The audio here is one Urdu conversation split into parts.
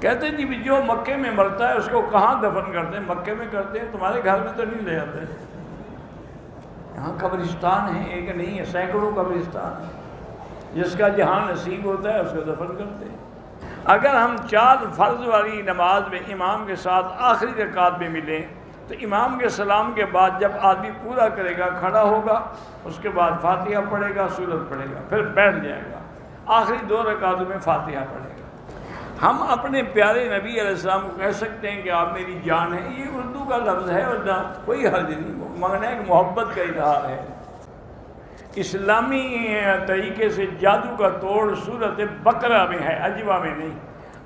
کہتے ہیں جی بھی جو مکے میں مرتا ہے اس کو کہاں دفن کرتے ہیں؟ مکے میں کرتے ہیں، تمہارے گھر میں تو نہیں لے آتے۔ یہاں قبرستان ہے، ایک نہیں ہے، سینکڑوں قبرستان ہے، جس کا جہاں نصیب ہوتا ہے اس کو دفن کرتے ہیں۔ اگر ہم 4 فرض والی نماز میں امام کے ساتھ آخری رکعت میں ملیں تو امام کے سلام کے بعد جب آدمی پورا کرے گا کھڑا ہوگا، اس کے بعد فاتحہ پڑھے گا، سورت پڑھے گا، پھر بیٹھ جائے گا، آخری 2 رکعتوں میں فاتحہ پڑھے گا۔ ہم اپنے پیارے نبی علیہ السلام کو کہہ سکتے ہیں کہ آپ میری جان ہے، یہ اردو کا لفظ ہے اور نہ کوئی حرج نہیں، ماننا ہے کہ محبت کا اظہار ہے۔ اسلامی طریقے سے جادو کا توڑ سورت بقرہ میں ہے، اجوا میں نہیں۔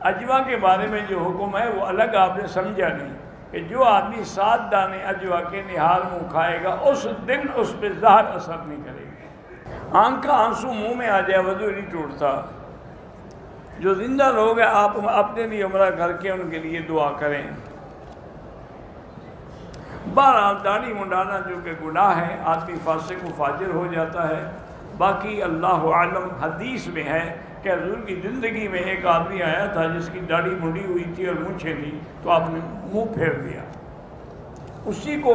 اجوا کے بارے میں جو حکم ہے وہ الگ آپ نے سمجھا نہیں، کہ جو آدمی 7 دانے اجوا کے نہال منہ کھائے گا اس دن اس پہ زہر اثر نہیں کرے گا۔ آنکھ کا آنسو منہ میں آ جائے وضو نہیں ٹوٹتا۔ جو زندہ لوگ ہیں آپ اپنے لیے عمرہ کر کے ان کے لیے دعا کریں۔ بہرحال داڑھی منڈانا جو کہ گناہ ہے، آدمی فاسق و فاجر ہو جاتا ہے۔ باقی اللہ عالم، حدیث میں ہے کہ حضور کی زندگی میں ایک آدمی آیا تھا جس کی داڑھی منڈی ہوئی تھی اور مونچھیں تھی، تو آپ نے منہ پھیر دیا۔ اسی کو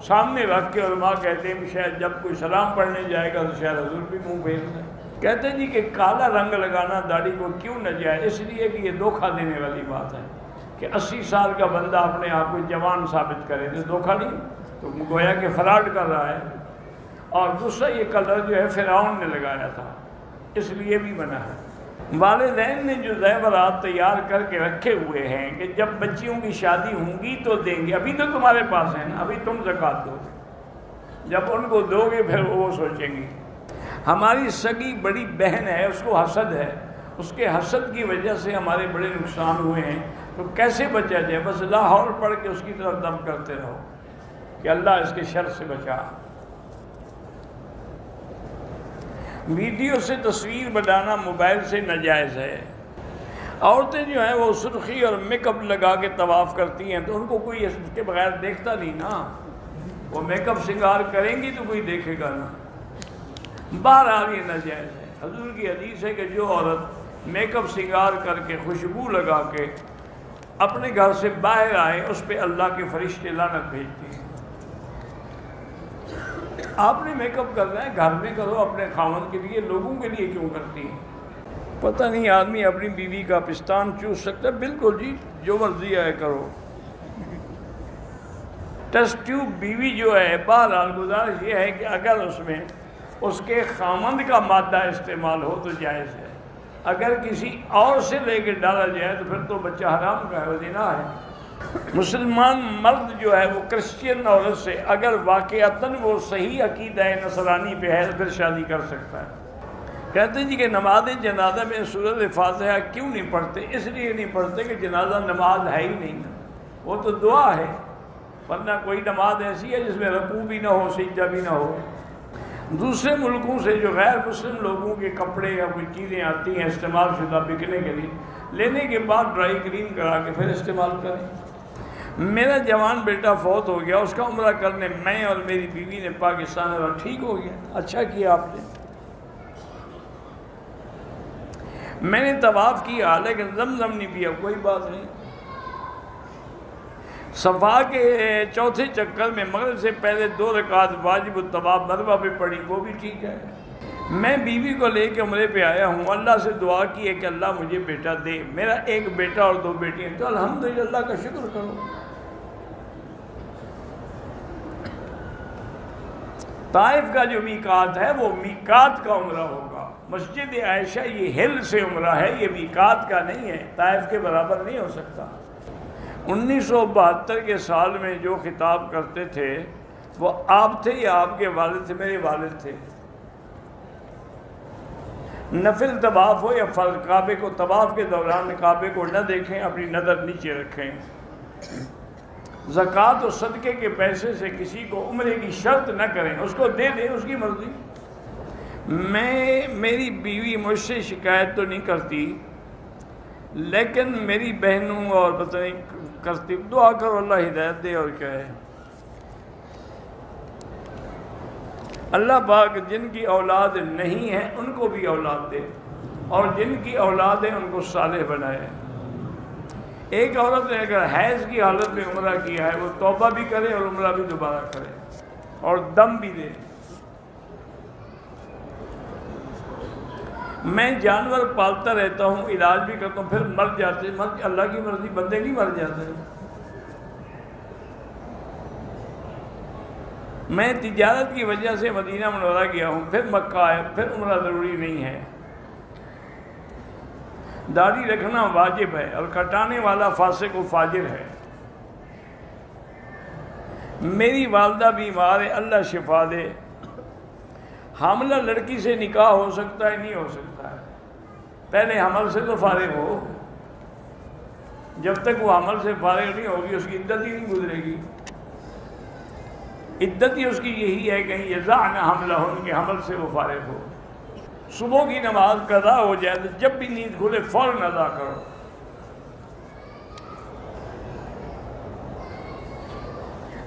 سامنے رکھ کے علماء کہتے ہیں کہ شاید جب کوئی سلام پڑھنے جائے گا تو شاید حضور بھی منہ پھیر دیں۔ کہتے ہیں جی کہ کالا رنگ لگانا داڑھی کو کیوں نہ جائے؟ اس لیے کہ یہ دھوکہ دینے والی بات ہے کہ 80 سال کا بندہ اپنے آپ کو جوان ثابت کرے تو دھوکہ نہیں، تو گویا کہ فراڈ کر رہا ہے۔ اور دوسرا یہ کلر جو ہے فرعون نے لگایا تھا، اس لیے بھی منع ہے۔ والدین نے جو زیورات تیار کر کے رکھے ہوئے ہیں کہ جب بچیوں کی شادی ہوں گی تو دیں گے، ابھی تو تمہارے پاس ہے نا، ابھی تم زکوٰۃ دو، جب ان کو دو گے پھر وہ سوچیں گی۔ ہماری سگی بڑی بہن ہے، اس کو حسد ہے، اس کے حسد کی وجہ سے ہمارے بڑے نقصان ہوئے ہیں، تو کیسے بچا جائے؟ بس لا حول پڑھ کے اس کی طرف دم کرتے رہو کہ اللہ اس کے شر سے بچا۔ ویڈیو سے تصویر بنانا موبائل سے ناجائز ہے۔ عورتیں جو ہیں وہ سرخی اور میک اپ لگا کے طواف کرتی ہیں تو ان کو کوئی اس کے بغیر دیکھتا نہیں نا، وہ میک اپ سنگار کریں گی تو کوئی دیکھے گا نا۔ بہرحال یہ ناجائز ہے۔ حضور کی حدیث ہے کہ جو عورت میک اپ سنگار کر کے خوشبو لگا کے اپنے گھر سے باہر آئے اس پہ اللہ کے فرشتے لعنت بھیجتے ہیں۔ آپ نے میک اپ کرنا ہے گھر میں کرو، اپنے خاوند کے لیے، لوگوں کے لیے کیوں کرتی ہیں؟ پتہ نہیں آدمی اپنی بیوی کا پستان چوس سکتا ہے؟ بالکل جی، جو مرضی ہے کرو۔ ٹیسٹ ٹیوب بیوی جو ہے، بہرحال گزارش یہ ہے کہ اگر اس میں اس کے خاوند کا مادہ استعمال ہو تو جائز ہے، اگر کسی اور سے لے کے ڈالا جائے تو پھر تو بچہ حرام کا ہے، وہ زنا ہے۔ مسلمان مرد جو ہے وہ کرسچین عورت سے اگر واقعتاً وہ صحیح عقیدہ نصرانی پہ ہے تو پھر شادی کر سکتا ہے۔ کہتے ہیں جی کہ نماز جنازہ میں سورۃ فاتحہ کیوں نہیں پڑھتے؟ اس لیے نہیں پڑھتے کہ جنازہ نماز ہے ہی نہیں، وہ تو دعا ہے، ورنہ کوئی نماز ایسی ہے جس میں رکوع بھی نہ ہو، سجدہ بھی نہ ہو۔ دوسرے ملکوں سے جو غیر مسلم لوگوں کے کپڑے یا کوئی چیزیں آتی ہیں استعمال شدہ بکنے کے لیے، لینے کے بعد ڈرائی کلین کرا کے پھر استعمال کریں۔ میرا جوان بیٹا فوت ہو گیا، اس کا عمرہ کرنے میں اور میری بیوی نے پاکستان میں، ٹھیک ہو گیا، اچھا کیا آپ نے۔ میں نے طواف کیا لیکن زمزم نہیں پیا، کوئی بات نہیں۔ صفا کے چوتھے چکر میں مغرب سے پہلے 2 رکعت واجب الطواف مروہ پہ پڑھی، وہ بھی ٹھیک ہے۔ میں بیوی کو لے کے عمرے پہ آیا ہوں، اللہ سے دعا کی ہے کہ اللہ مجھے بیٹا دے، میرا 1 بیٹا اور 2 بیٹی ہیں، تو الحمدللہ اللہ کا شکر کرو۔ طائف کا جو میقات ہے وہ میقات کا عمرہ ہوگا، مسجد عائشہ یہ ہل سے عمرہ ہے، یہ میقات کا نہیں ہے، طائف کے برابر نہیں ہو سکتا۔ 1972 کے سال میں جو خطاب کرتے تھے وہ آپ تھے یا آپ کے والد تھے؟ میرے والد تھے۔ نفل طواف ہو یا فرض، کعبے کو طواف کے دوران کعبے کو نہ دیکھیں، اپنی نظر نیچے رکھیں۔ زکوٰۃ و صدقے کے پیسے سے کسی کو عمرے کی شرط نہ کریں، اس کو دے دیں، اس کی مرضی۔ میری بیوی مجھ سے شکایت تو نہیں کرتی لیکن میری بہنوں اور پتہ نہیں کرتی، دعا کرو اللہ ہدایت دے، اور کیا ہے۔ اللہ پاک جن کی اولاد نہیں ہے ان کو بھی اولاد دے، اور جن کی اولاد ہے ان کو صالح بنائے۔ ایک عورت نے اگر حیض کی حالت میں عمرہ کیا ہے وہ توبہ بھی کرے اور عمرہ بھی دوبارہ کرے اور دم بھی دے۔ میں جانور پالتا رہتا ہوں، علاج بھی کرتا ہوں، پھر مر جاتے، اللہ کی مرضی، بندے نہیں مر جاتے۔ میں تجارت کی وجہ سے مدینہ منورہ گیا ہوں، پھر مکہ آیا، پھر عمرہ ضروری نہیں ہے۔ داڑھی رکھنا واجب ہے اور کٹانے والا فاسق و فاجر ہے۔ میری والدہ بیمار ہے، اللہ شفا دے۔ حاملہ لڑکی سے نکاح ہو سکتا ہے؟ نہیں ہو سکتا ہے، پہلے حمل سے تو فارغ ہو۔ جب تک وہ حمل سے فارغ نہیں ہوگی اس کی عدت ہی نہیں گزرے گی۔ عدت ہی اس کی یہی ہے کہ یضعن حملہن، کے حمل سے وہ فارغ ہو۔ صبح کی نماز قضا ہو جائے تو جب بھی نیند کھلے فوراً ادا کرو۔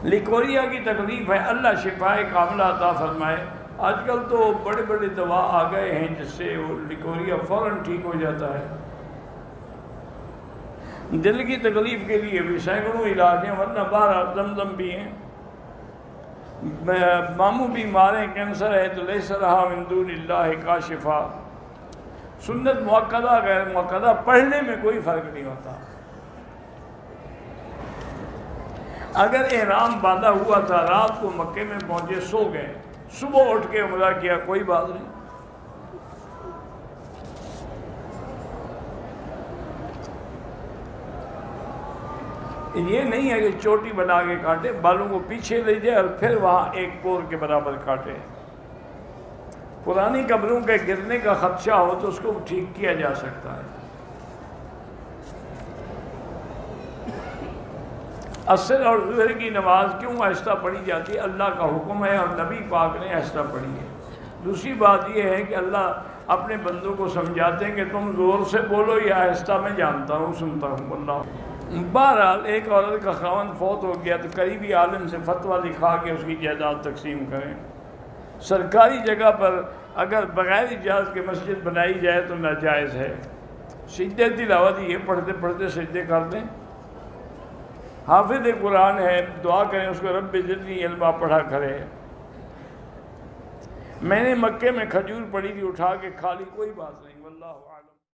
لیکوریا کی تکلیف ہے، اللہ شفائے کاملہ عطا فرمائے۔ آج کل تو بڑے بڑے دوا آ گئے ہیں جس سے وہ لیکوریا فوراً ٹھیک ہو جاتا ہے۔ دل کی تکلیف کے لیے بھی سینکڑوں علاج ہیں، ورنہ باہر زمزم بھی ہیں۔ ماموں بیمار ہیں، کینسر ہے تو لیس لہا من دون اللہ کاشفا۔ سنت مؤکدہ غیر مؤکدہ پڑھنے میں کوئی فرق نہیں ہوتا۔ اگر احرام باندھا ہوا تھا، رات کو مکے میں پہنچے، سو گئے، صبح اٹھ کے عمرہ کیا، کوئی بات نہیں۔ یہ نہیں ہے کہ چوٹی بنا کے کاٹے، بالوں کو پیچھے لے جائے اور پھر وہاں ایک پور کے برابر کاٹے۔ پرانی قبروں کے گرنے کا خدشہ ہو تو اس کو ٹھیک کیا جا سکتا ہے۔ عصر اور ظہر کی نماز کیوں آہستہ پڑھی جاتی ہے؟ اللہ کا حکم ہے اور نبی پاک نے آہستہ پڑھی ہے۔ دوسری بات یہ ہے کہ اللہ اپنے بندوں کو سمجھاتے ہیں کہ تم زور سے بولو یا آہستہ، میں جانتا ہوں، سنتا ہوں۔ اللہ بہرحال ایک عورت کا خاوند فوت ہو گیا تو قریبی عالم سے فتویٰ لکھا کے اس کی جائیداد تقسیم کریں۔ سرکاری جگہ پر اگر بغیر اجازت کے مسجد بنائی جائے تو ناجائز ہے۔ سجدے تلاوت یہ پڑھتے پڑھتے سجدے کر دیں۔ حافظ قرآن ہے، دعا کریں اس کو رب زدنی علما پڑھا کرے۔ میں نے مکے میں کھجور پڑی تھی، اٹھا کے کھا لی، کوئی بات نہیں، واللہ اعلم۔